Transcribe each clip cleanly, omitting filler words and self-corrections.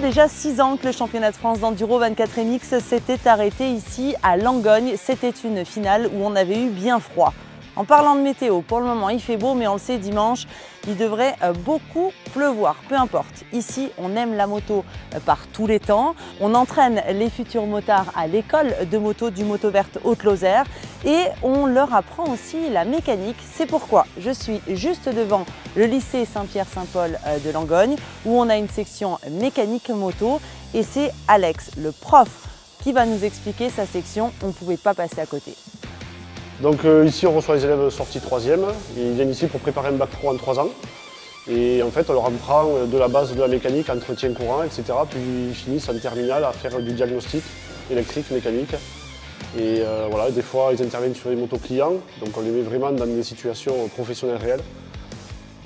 déjà 6 ans que le championnat de France d'enduro 24 MX s'était arrêté ici à Langogne. C'était une finale où on avait eu bien froid. En parlant de météo, pour le moment il fait beau, mais on le sait, dimanche il devrait beaucoup pleuvoir, peu importe. Ici on aime la moto par tous les temps. On entraîne les futurs motards à l'école de moto du Moto Verte Haute-Lozère et on leur apprend aussi la mécanique. C'est pourquoi je suis juste devant le lycée Saint-Pierre-Saint-Paul de Langogne où on a une section mécanique moto et c'est Alex, le prof, qui va nous expliquer sa section. On ne pouvait pas passer à côté. Donc ici on reçoit les élèves sortis 3e, ils viennent ici pour préparer un bac pro en 3 ans. Et en fait on leur apprend de la base de la mécanique, entretien courant, etc. Puis ils finissent en terminale à faire du diagnostic électrique, mécanique. Et voilà, des fois ils interviennent sur les motos clients, donc on les met vraiment dans des situations professionnelles réelles.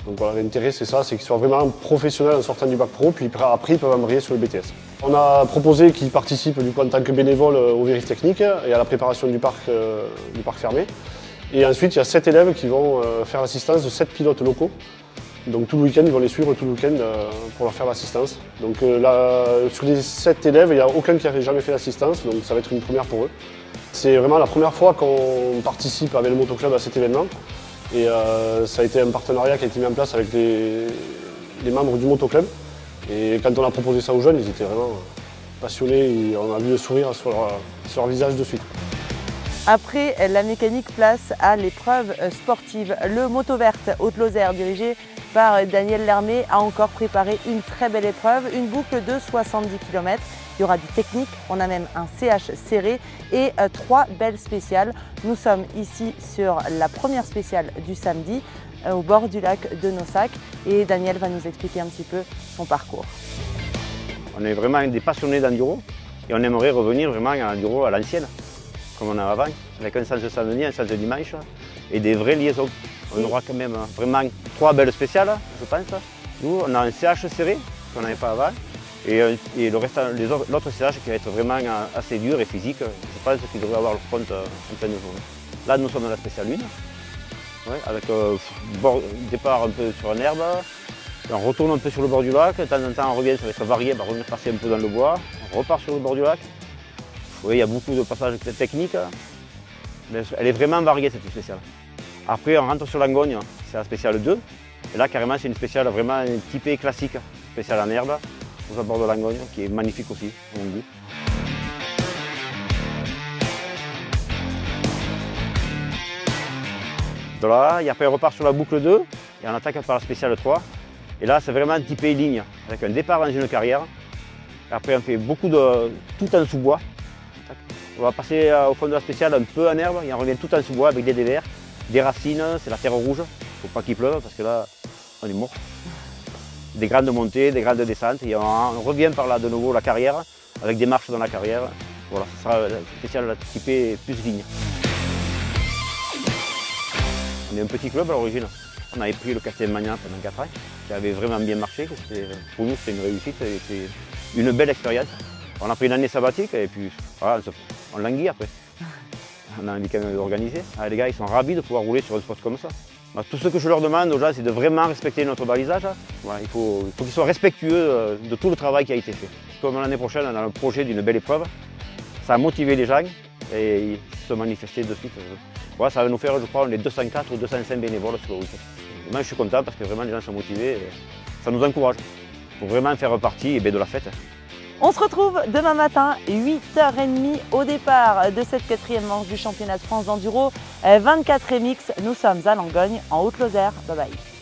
Donc voilà, l'intérêt c'est ça, c'est qu'ils soient vraiment professionnels en sortant du bac pro, puis après ils peuvent embrayer sur le BTS. On a proposé qu'ils participent du coup, en tant que bénévoles aux vérifs techniques et à la préparation du parc fermé. Et ensuite il y a 7 élèves qui vont faire l'assistance de 7 pilotes locaux. Donc tout le week-end ils vont les suivre tout le week-end pour leur faire l'assistance. Donc là, sur les 7 élèves, il n'y a aucun qui n'avait jamais fait l'assistance, donc ça va être une première pour eux. C'est vraiment la première fois qu'on participe avec le motoclub à cet événement. Et ça a été un partenariat qui a été mis en place avec les membres du motoclub. Et quand on a proposé ça aux jeunes, ils étaient vraiment passionnés et on a vu le sourire sur leur visage de suite. Après la mécanique, place à l'épreuve sportive. Le Moto Verte Haute-Lozère, dirigé par Daniel Lermé, a encore préparé une très belle épreuve, une boucle de 70 km. Il y aura du technique, on a même un CH serré et 3 belles spéciales. Nous sommes ici sur la première spéciale du samedi au bord du lac de Nossac et Daniel va nous expliquer un petit peu son parcours. On est vraiment des passionnés d'enduro et on aimerait revenir vraiment à l'enduro à l'ancienne, comme on a avant, avec un sens de samedi, un sens de dimanche et des vraies liaisons. On aura quand même vraiment 3 belles spéciales, je pense. Nous, on a un CH serré qu'on n'avait pas avant. Et l'autre CH qui va être vraiment assez dur et physique, je pense qu'il devrait avoir le front en pleine journée. Là nous sommes dans la spéciale 1, ouais, avec départ un peu sur une herbe, on retourne un peu sur le bord du lac, de temps en temps on revient, ça va être varié, on va revenir passer un peu dans le bois, on repart sur le bord du lac. Oui, il y a beaucoup de passages techniques, mais elle est vraiment variée cette spéciale. Après on rentre sur Langogne, c'est la spéciale 2, et là carrément c'est une spéciale vraiment typée classique, spéciale en herbe. Au bord de Langogne, qui est magnifique aussi, à mon goût. De là, et après on repart sur la boucle 2, et on attaque par la spéciale 3. Et là, c'est vraiment typé ligne, avec un départ dans une carrière. Et après, on fait beaucoup de tout en sous-bois. On va passer au fond de la spéciale un peu en herbe, et on revient tout en sous-bois avec des dévers, des racines, c'est la terre rouge. Il ne faut pas qu'il pleuve, parce que là, on est mort. Des grandes montées, des grandes descentes, et on revient par là de nouveau la carrière, avec des marches dans la carrière. Voilà, ce sera spécial typé plus ligne. On est un petit club à l'origine. On avait pris le Castelmagnan pendant 4 ans, qui avait vraiment bien marché. Pour nous, c'était une réussite, et c'était une belle expérience. On a pris une année sabbatique, et puis voilà, on languit après. On a envie quand même d'organiser. Les gars, ils sont ravis de pouvoir rouler sur un spot comme ça. Tout ce que je leur demande aux gens, c'est de vraiment respecter notre balisage. Voilà, il faut qu'ils soient respectueux de tout le travail qui a été fait. Comme l'année prochaine, on a le projet d'une belle épreuve. Ça a motivé les gens et ils se manifestaient de suite. Voilà, ça va nous faire, je crois, les 204 ou 205 bénévoles sur le week-end. Moi, je suis content parce que vraiment les gens sont motivés et ça nous encourage pour vraiment faire partie de la fête. On se retrouve demain matin, 8h30 au départ de cette 4e manche du championnat de France d'enduro 24 MX. Nous sommes à Langogne, en Haute-Lozère. Bye bye.